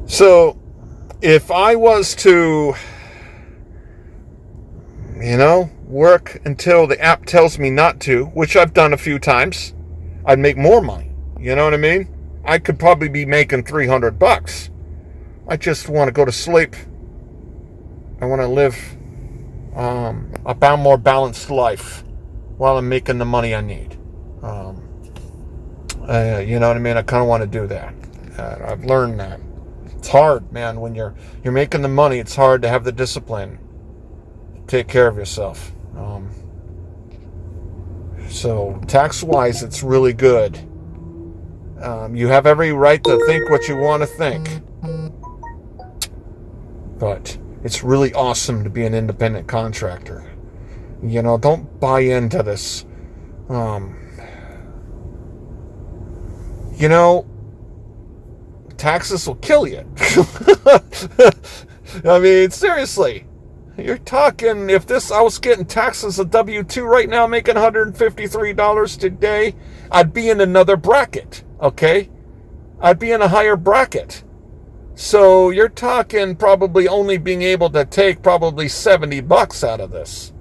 So if I was to, work until the app tells me not to, which I've done a few times, I'd make more money. You know what I mean? I could probably be making $300. I just want to go to sleep. I want to live a more balanced life while I'm making the money I need. You know what I mean? I kind of want to do that. I've learned that. It's hard, man. When you're making the money, it's hard to have the discipline to take care of yourself. So tax-wise, it's really good. You have every right to think what you want to think. But it's really awesome to be an independent contractor. Don't buy into this. Taxes will kill you. I mean, seriously. You're talking, if I was getting taxed as a W-2 right now, making $153 today, I'd be in another bracket, okay? I'd be in a higher bracket. So you're talking probably only being able to take probably $70 out of this.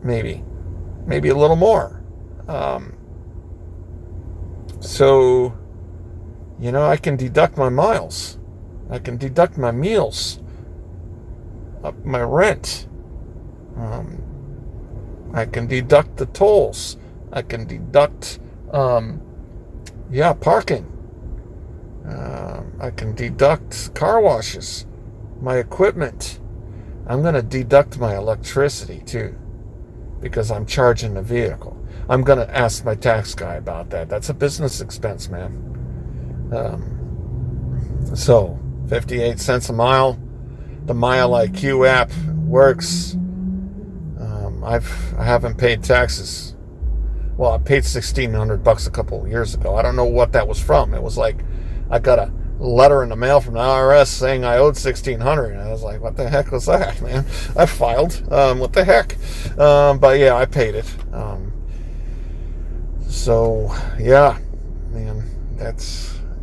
Maybe a little more. So, I can deduct my miles. I can deduct my meals. My rent. I can deduct the tolls. I can deduct, parking. I can deduct car washes, my equipment. I'm going to deduct my electricity too, because I'm charging the vehicle. I'm going to ask my tax guy about that. That's a business expense, man. So 58 cents a mile. The Mile IQ app works. I haven't paid taxes. Well, I paid $1,600 a couple of years ago. I don't know what that was from. It was like I got a letter in the mail from the IRS saying I owed $1,600, and I was like, "What the heck was that, man?" I filed. What the heck? But yeah, I paid it. So yeah, man,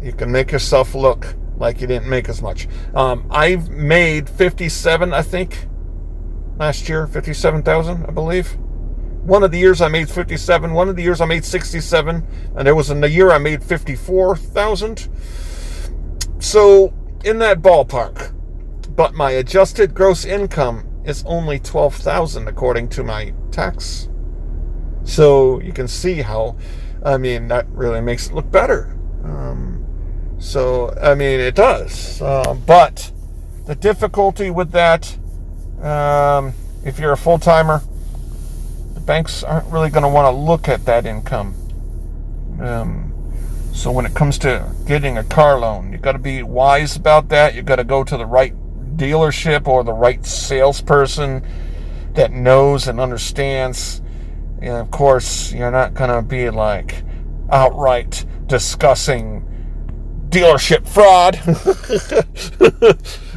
you can make yourself look like you didn't make as much. I've made 57, I think, last year, 57,000, I believe. One of the years I made 57, one of the years I made 67, and there was in the year I made 54,000. So in that ballpark. But my adjusted gross income is only 12,000 according to my tax. So you can see how, that really makes it look better. It does. But the difficulty with that, if you're a full-timer, the banks aren't really going to want to look at that income. So when it comes to getting a car loan, you got to be wise about that. You got to go to the right dealership or the right salesperson that knows and understands. And of course, you're not going to be like outright discussing dealership fraud.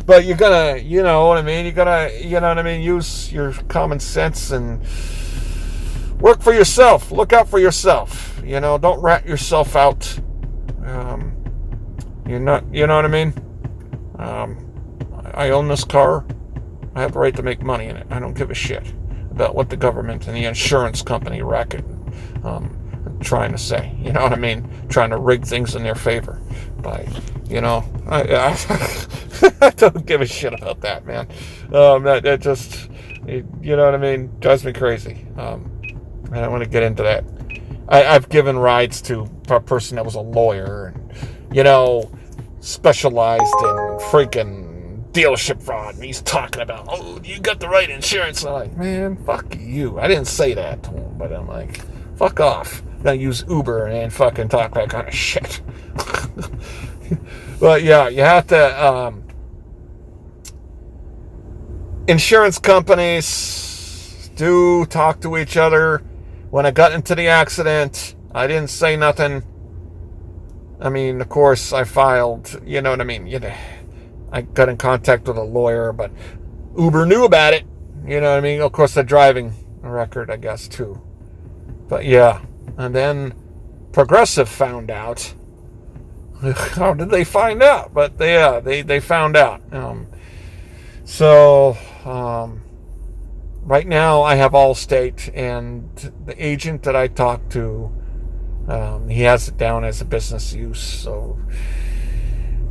But you're gonna, you know what I mean, use your common sense and work for yourself. Look out for yourself. Don't rat yourself out. You're not, you know what I mean? I own this car. I have the right to make money in it. I don't give a shit about what the government and the insurance company racket trying to say. You know what I mean? Trying to rig things in their favor. I don't give a shit about that, man. That just, you know what I mean? Drives me crazy. I don't want to get into that. I've given rides to a person that was a lawyer and, specialized in freaking dealership fraud. And he's talking about, oh, you got the right insurance. And I'm like, man, fuck you. I didn't say that to him, but I'm like, fuck off. I'm going to use Uber and fucking talk that kind of shit. But yeah, you have to, insurance companies do talk to each other. When I got into the accident, I didn't say nothing. Of course, I filed, you know what I mean? I got in contact with a lawyer, but Uber knew about it. You know what I mean? Of course, the driving record, I guess, too. But yeah, and then Progressive found out. How did they find out? But they found out. So right now I have Allstate, and the agent that I talked to, he has it down as a business use. So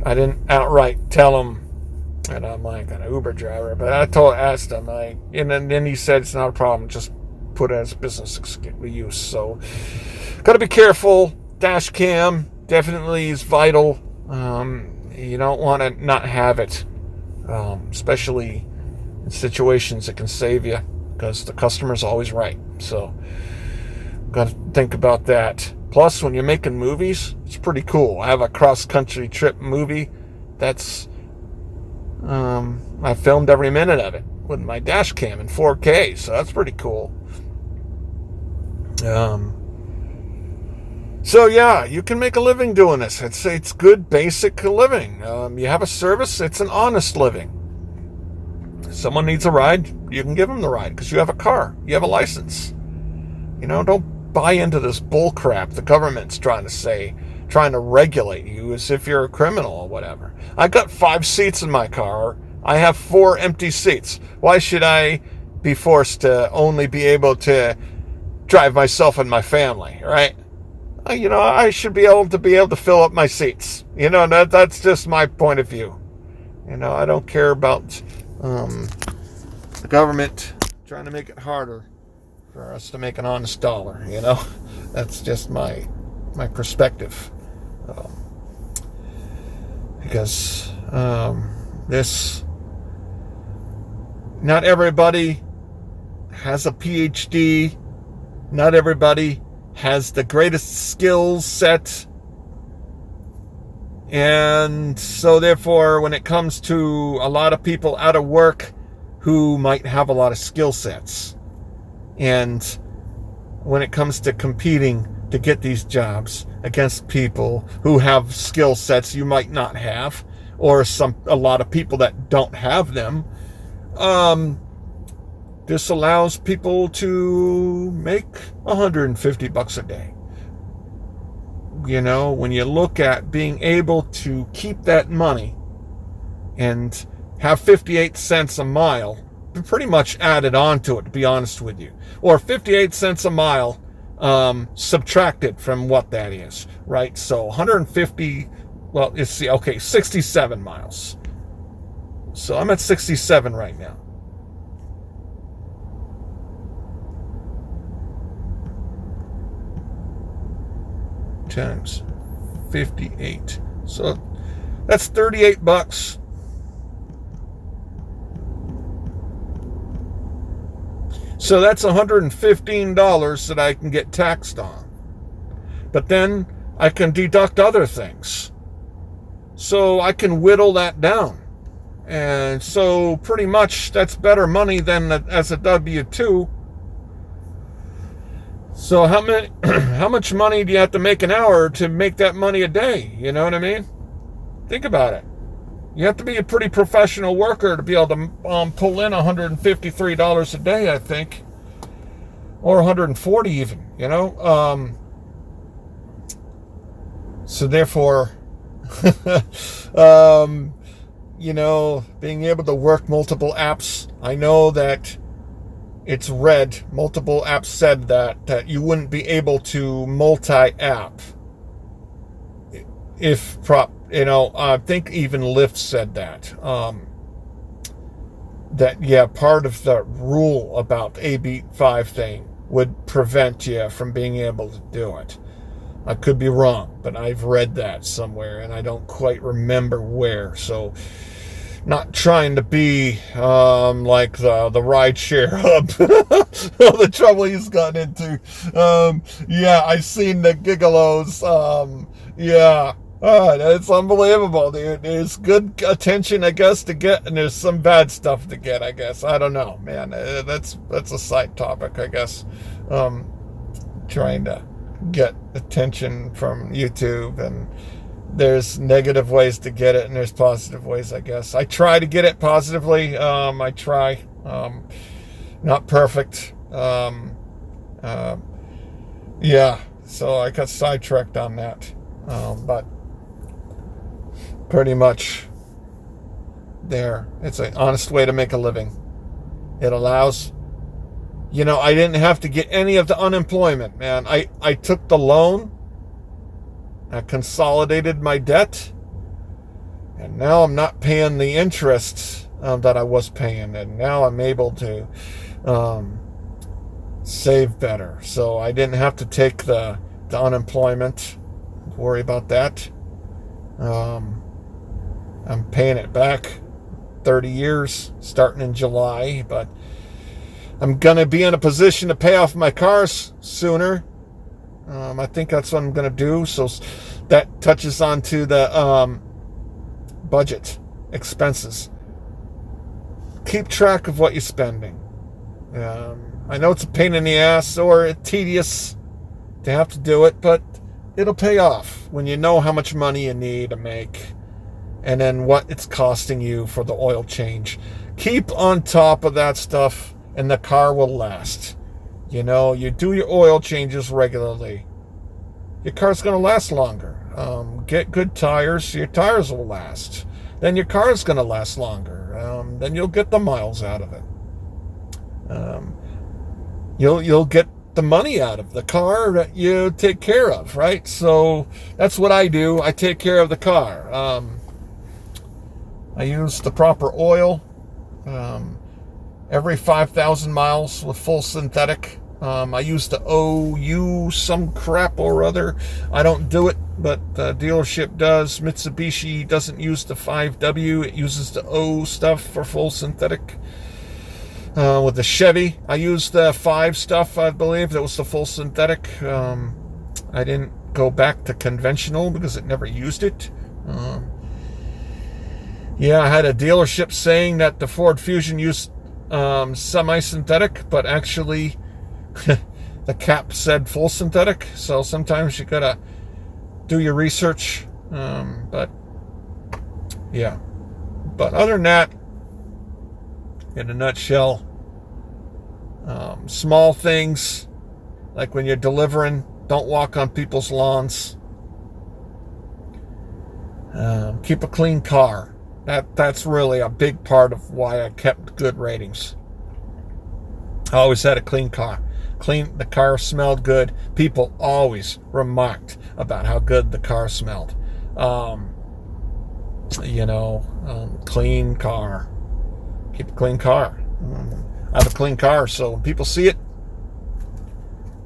I didn't outright tell him that I'm like an Uber driver, but asked him, and then he said it's not a problem, just put it as business use. So got to be careful. Dash cam definitely is vital. You don't want to not have it, especially in situations that can save you, because the customer's always right. So got to think about that. Plus, when you're making movies, it's pretty cool. I have a cross-country trip movie that's I filmed every minute of it with my dash cam in 4K, so that's pretty cool. So yeah, you can make a living doing this. It's good basic living. You have a service, it's an honest living. If someone needs a ride, you can give them the ride because you have a car, you have a license. Don't buy into this bull crap the government's trying to regulate you as if you're a criminal or whatever. I got 5 seats in my car. I have 4 empty seats. Why should I be forced to only be able to drive myself and my family, right? I should be able to fill up my seats. That's just my point of view. I don't care about the government trying to make it harder for us to make an honest dollar. That's just my perspective. Because not everybody has a PhD. Not everybody has the greatest skill set. And so therefore, when it comes to a lot of people out of work who might have a lot of skill sets, and when it comes to competing to get these jobs against people who have skill sets you might not have, or a lot of people that don't have them, this allows people to make $150 a day. When you look at being able to keep that money and have 58 cents a mile pretty much added on to it, to be honest with you, or 58 cents a mile subtracted from what that is, right? So 150, 67 miles. So I'm at 67 right now. Times 58. So that's $38. So that's $115 that I can get taxed on. But then I can deduct other things. So I can whittle that down. And so pretty much that's better money than as a W-2. So how much money do you have to make an hour to make that money a day? You know what I mean? Think about it. You have to be a pretty professional worker to be able to pull in $153 a day, I think, or $140 even. So therefore, being able to work multiple apps. I know that it's multiple apps said that you wouldn't be able to multi-app I think even Lyft said that. Part of the rule about AB5 thing would prevent you from being able to do it. I could be wrong, but I've read that somewhere, and I don't quite remember where. So, not trying to be like the rideshare hub, the trouble he's gotten into. I've seen the gigolos. It's unbelievable, dude. There's good attention, I guess, to get, and there's some bad stuff to get, I guess. I don't know, man. That's a side topic, I guess. Trying to get attention from YouTube, and there's negative ways to get it, and there's positive ways, I guess. I try to get it positively. I try. Not perfect. So I got sidetracked on that. But pretty much there. It's an honest way to make a living. It allows, I didn't have to get any of the unemployment, man. I took the loan, I consolidated my debt, and now I'm not paying the interest that I was paying, and now I'm able to save better. So I didn't have to take the unemployment, worry about that. I'm paying it back 30 years starting in July, but I'm going to be in a position to pay off my cars sooner. I think that's what I'm going to do. So that touches onto the budget expenses. Keep track of what you're spending. I know it's a pain in the ass or tedious to have to do it, but it'll pay off when you know how much money you need to make and then what it's costing you for the oil change. Keep on top of that stuff and the car will last. You do your oil changes regularly. Your car's going to last longer. Get good tires. Your tires will last. Then your car's going to last longer. Then you'll get the miles out of it. You'll get the money out of the car that you take care of, right? So that's what I do. I take care of the car. I use the proper oil every 5,000 miles with full synthetic. I use the OU some crap or other. I don't do it, but the dealership does. Mitsubishi doesn't use the 5W. It uses the O stuff for full synthetic. With the Chevy, I used the 5 stuff, I believe. That was the full synthetic. I didn't go back to conventional because it never used it. I had a dealership saying that the Ford Fusion used semi-synthetic, but actually the cap said full synthetic. So sometimes you gotta do your research. But other than that, in a nutshell, small things like when you're delivering, don't walk on people's lawns. Keep a clean car. That's really a big part of why I kept good ratings. I always had a clean car. The car smelled good. People always remarked about how good the car smelled. Clean car. Keep a clean car. I have a clean car, so when people see it,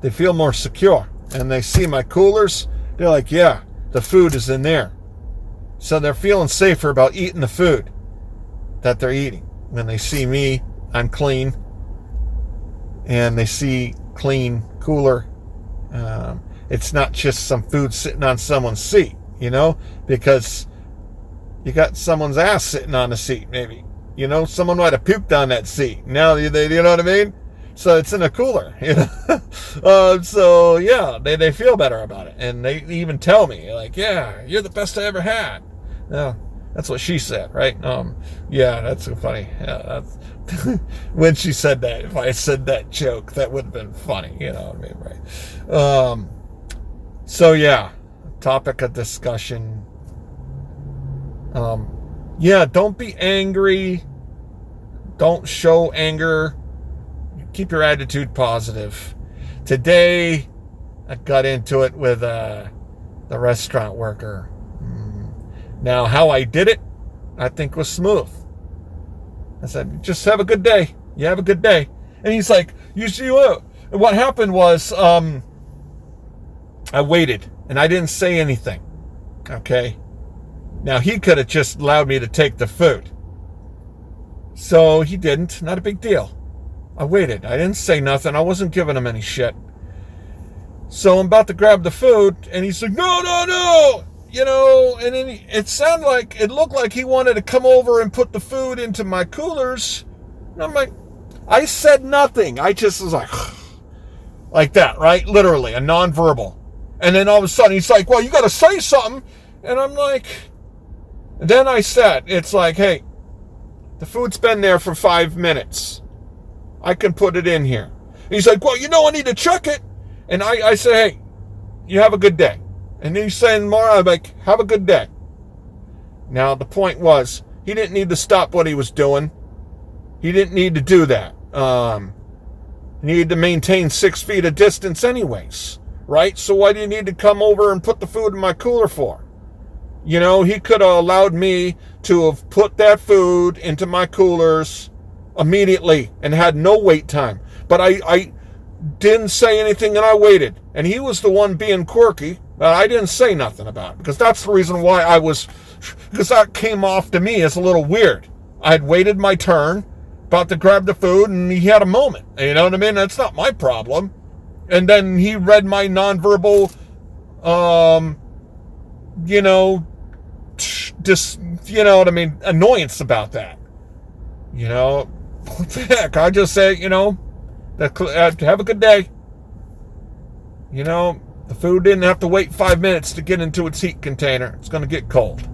they feel more secure. And they see my coolers, they're like, yeah, the food is in there. So they're feeling safer about eating the food that they're eating. When they see me, I'm clean. And they see clean cooler. It's not just some food sitting on someone's seat, because you got someone's ass sitting on the seat, maybe. Someone might have puked on that seat. Now, you know what I mean? So it's in a cooler, So, yeah, they feel better about it. And they even tell me, like, yeah, you're the best I ever had. Yeah, that's what she said, right? Yeah, that's so funny. Yeah, that's when she said that. If I said that joke, that would have been funny. You know what I mean, right? So, yeah, topic of discussion. Don't be angry. Don't show anger. Keep your attitude positive. Today, I got into it with the restaurant worker. Now, how I did it, I think was smooth. I said, just have a good day. You have a good day. And he's like, you see what happened was, I waited and I didn't say anything. Okay. Now, he could have just allowed me to take the food. So he didn't. Not a big deal. I waited. I didn't say nothing. I wasn't giving him any shit. So I'm about to grab the food, and he's like, no. And then it looked like he wanted to come over and put the food into my coolers. And I'm like, I said nothing. I just was like that, right? Literally, a nonverbal. And then all of a sudden, he's like, well, you got to say something. And I'm like, then I said, it's like, hey, the food's been there for 5 minutes. I can put it in here. He's like, well, I need to check it. And I say, hey, you have a good day. And he's saying more, I'm like, have a good day. Now, the point was, he didn't need to stop what he was doing. He didn't need to do that. He needed to maintain 6 feet of distance anyways, right? So why do you need to come over and put the food in my cooler for? You know, he could have allowed me to have put that food into my coolers immediately and had no wait time. But I didn't say anything and I waited. And he was the one being quirky. I didn't say nothing about it because that's the reason why because that came off to me as a little weird. I had waited my turn, about to grab the food, and he had a moment. You know what I mean? That's not my problem. And then he read my nonverbal, annoyance about that. You know, what the heck? I just say, have a good day. You know, the food didn't have to wait 5 minutes to get into its heat container. It's going to get cold.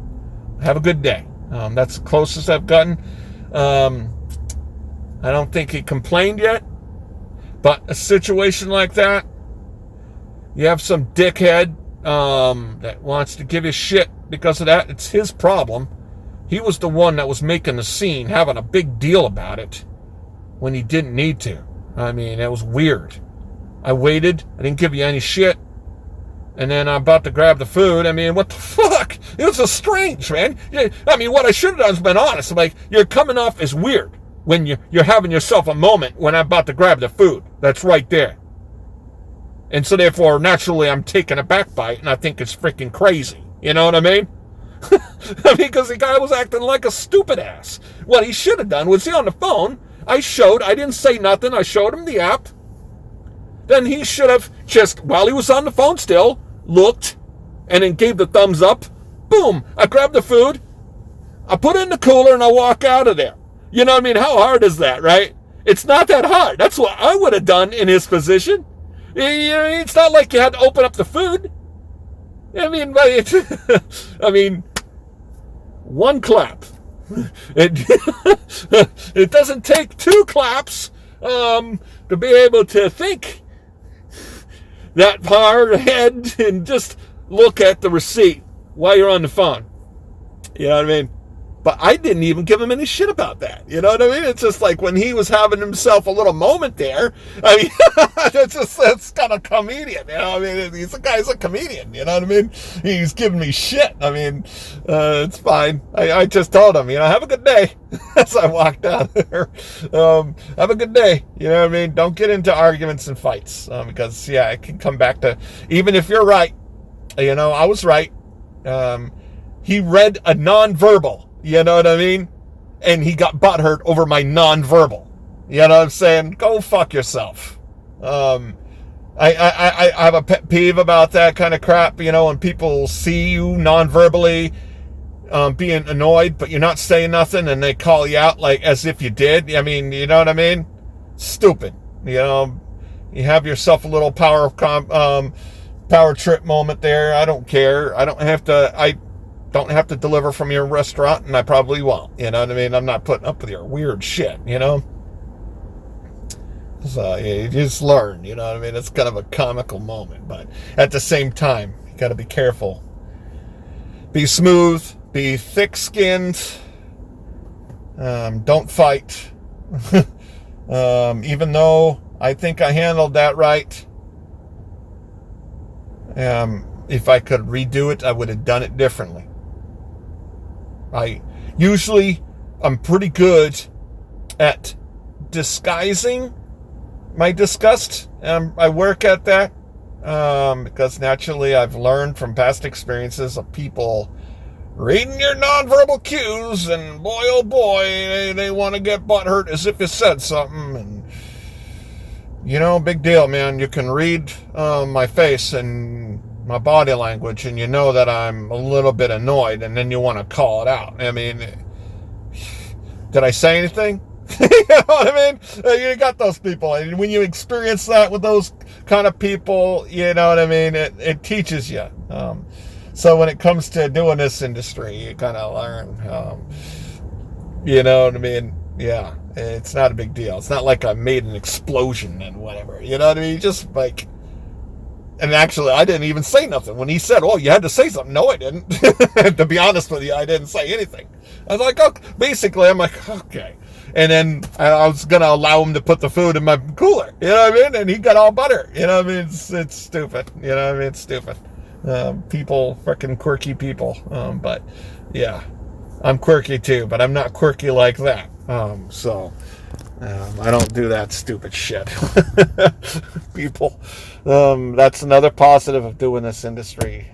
Have a good day. That's the closest I've gotten. I don't think he complained yet. But a situation like that, you have some dickhead that wants to give you shit because of that. It's his problem. He was the one that was making the scene, having a big deal about it when he didn't need to. I mean, it was weird. I waited. I didn't give you any shit. And then I'm about to grab the food. I mean, what the fuck? It was so strange, man. I mean, what I should have done is been honest. I'm like, you're coming off as weird when you're having yourself a moment when I'm about to grab the food. That's right there. And so therefore, naturally, I'm taken aback by it, and I think it's freaking crazy. You know what I mean? I mean, because the guy was acting like a stupid ass. What he should have done was on the phone. I didn't say nothing. I showed him the app. Then he should have just, while he was on the phone still, looked and then gave the thumbs up. Boom. I grabbed the food. I put it in the cooler and I walk out of there. You know what I mean? How hard is that, right? It's not that hard. That's what I would have done in his position. It's not like you had to open up the food. I mean, one clap. It doesn't take 2 claps to be able to think that far ahead and just look at the receipt while you're on the phone. You know what I mean? But I didn't even give him any shit about that. You know what I mean? It's just like when he was having himself a little moment there. I mean, it's kind of comedian. You know what I mean? He's a comedian. You know what I mean? He's giving me shit. I mean, it's fine. I just told him, have a good day as I walked out there. Have a good day. You know what I mean? Don't get into arguments and fights because, it can come back to, even if you're right, I was right. He read a nonverbal. You know what I mean? And he got butthurt over my nonverbal. You know what I'm saying? Go fuck yourself. I have a pet peeve about that kind of crap, when people see you nonverbally being annoyed, but you're not saying nothing, and they call you out like as if you did. I mean, you know what I mean? Stupid. You have yourself a little power trip moment there. I don't care. I don't have to deliver from your restaurant, and I probably won't. You know what I mean? I'm not putting up with your weird shit, So you just learn, you know what I mean? It's kind of a comical moment, but at the same time, you got to be careful. Be smooth, be thick-skinned, don't fight. Even though I think I handled that right, if I could redo it, I would have done it differently. I'm pretty good at disguising my disgust. I work at that because naturally I've learned from past experiences of people reading your nonverbal cues, and boy, oh boy, they want to get butthurt as if you said something. And, big deal, man. You can read my face and my body language, and you know that I'm a little bit annoyed, and then you want to call it out. I mean, did I say anything? You know what I mean? You got those people, and when you experience that with those kind of people, you know what I mean? It teaches you. So when it comes to doing this industry, you kind of learn. You know what I mean? Yeah, it's not a big deal. It's not like I made an explosion and whatever. You know what I mean? Just like, And actually, I didn't even say nothing. When he said, "Oh, you had to say something," no, I didn't. To be honest with you, I didn't say anything. I was like, oh, basically, I'm like, okay. And then I was going to allow him to put the food in my cooler. You know what I mean? And he got all butter. You know what I mean? It's stupid. You know what I mean? It's stupid. People, freaking quirky people. But, yeah, I'm quirky too, but I'm not quirky like that. I don't do that stupid shit. People, that's another positive of doing this industry.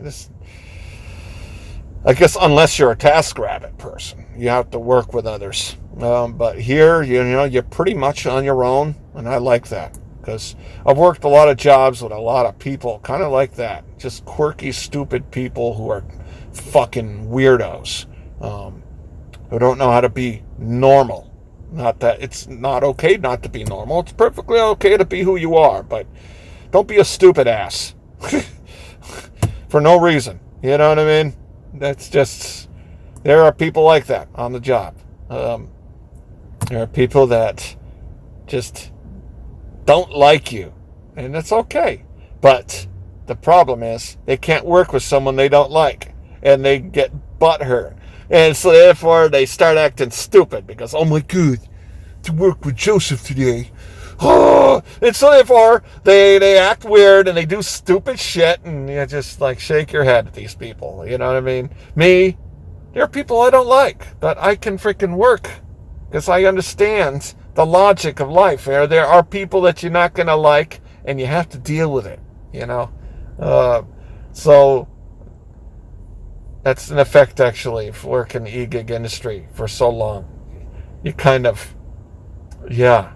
I guess unless you're a TaskRabbit person, you have to work with others. But here, you're pretty much on your own, and I like that because I've worked a lot of jobs with a lot of people kind of like that, just quirky, stupid people who are fucking weirdos, who don't know how to be normal. Not that it's not okay not to be normal. It's perfectly okay to be who you are, but don't be a stupid ass for no reason. You know what I mean? That's just, there are people like that on the job. There are people that just don't like you, and it's okay. But the problem is they can't work with someone they don't like, and they get butthurt. And so therefore they start acting stupid because, oh my God, to work with Joseph today. Oh, and so therefore they act weird and they do stupid shit, and you just like shake your head at these people. You know what I mean? There are people I don't like, but I can freaking work because I understand the logic of life. There are people that you're not going to like, and you have to deal with it, you know? So that's an effect, actually, of working the egig industry for so long. You kind of, you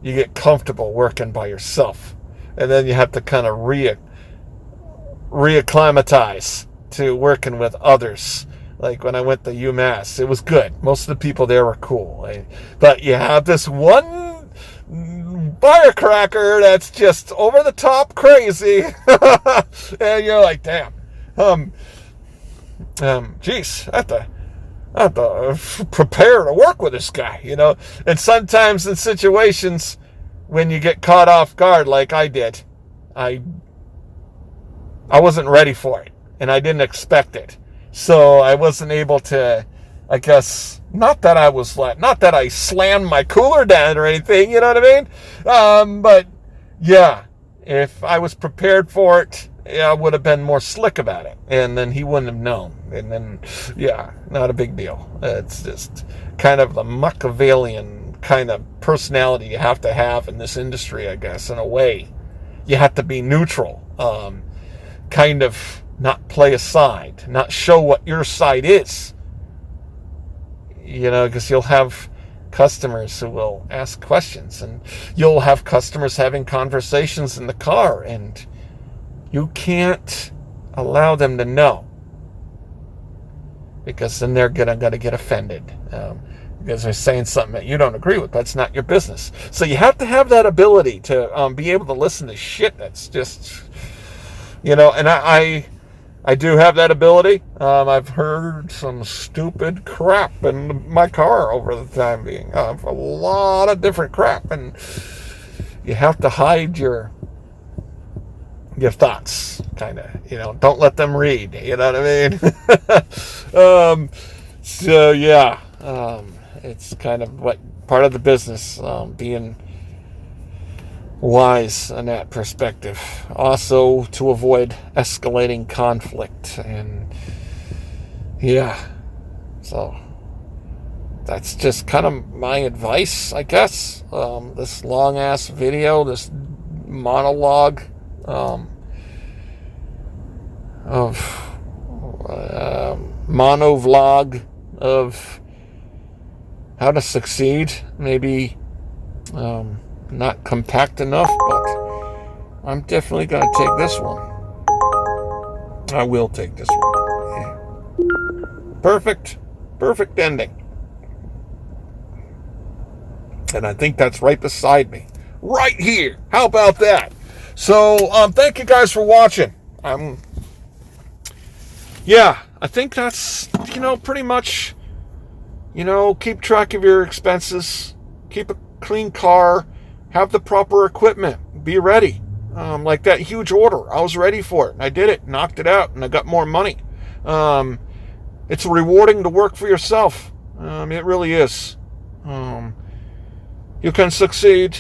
get comfortable working by yourself. And then you have to kind of reacclimatize to working with others. Like when I went to UMass, it was good. Most of the people there were cool. But you have this one firecracker that's just over the top crazy. And you're like, damn. Geez, I have to prepare to work with this guy, you know. And sometimes in situations when you get caught off guard like I did, I wasn't ready for it, and I didn't expect it. So I wasn't able to, I guess, not that I slammed my cooler down or anything, you know what I mean? But yeah, if I was prepared for it, I would have been more slick about it, and then he wouldn't have known. And then, not a big deal. It's just kind of the Machiavellian kind of personality you have to have in this industry, I guess, in a way. You have to be neutral, kind of not play a side, not show what your side is. You know, because you'll have customers who will ask questions, and you'll have customers having conversations in the car, and you can't allow them to know, because then they're gonna get offended because they're saying something that you don't agree with. That's not your business. So you have to have that ability to be able to listen to shit that's just, you know. And I do have that ability. I've heard some stupid crap in my car over the time being. A lot of different crap, and you have to hide your thoughts, kind of, you know. Don't let them read, you know what I mean? It's kind of what part of the business, being wise in that perspective. Also to avoid escalating conflict, and so that's just kind of my advice, I guess. This long ass video, this monologue monovlog of how to succeed. Maybe not compact enough, but I'm definitely going to take this one. I will take this one. Yeah. Perfect ending. And I think that's right beside me. Right here. How about that? So, thank you guys for watching. I think that's, pretty much, keep track of your expenses, keep a clean car, have the proper equipment, be ready. Like that huge order. I was ready for it. And I did it, knocked it out, and I got more money. It's rewarding to work for yourself. It really is. You can succeed.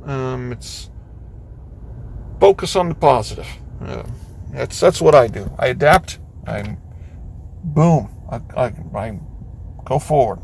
It's focus on the positive. That's what I do. I adapt. I go forward.